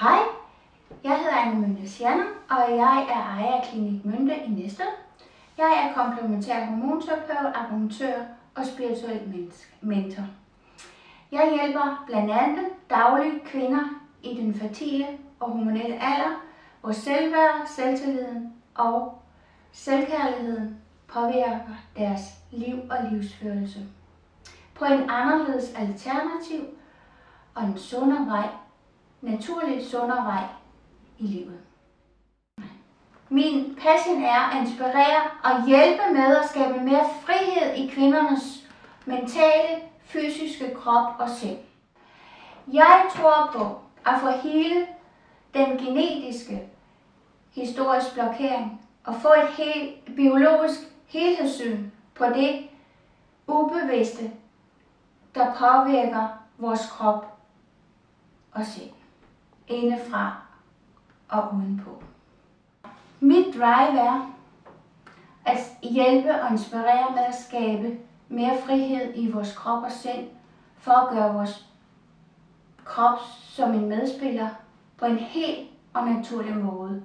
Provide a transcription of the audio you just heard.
Hej, jeg hedder Anne Mynte Sjanner, og jeg er ejer af Klinik Mynte i Næstved. Jeg er komplementær hormonterapeut, akupunktør og spirituel mentor. Jeg hjælper blandt andet dagligt kvinder i den fertile og hormonelle alder, hvor selvværd, selvtilliden og selvkærligheden påvirker deres liv og livsførelse på en anderledes alternativ og en sundere vej, naturligt sundere vej i livet. Min passion er at inspirere og hjælpe med at skabe mere frihed i kvindernes mentale, fysiske krop og sind. Jeg tror på at få hele den genetiske historiske blokering og få et helt biologisk helhedssyn på det ubevidste, der påvirker vores krop og sind, indefra og udenpå. Mit drive er at hjælpe og inspirere med at skabe mere frihed i vores krop og sind, for at gøre vores krop som en medspiller på en helt og naturlig måde.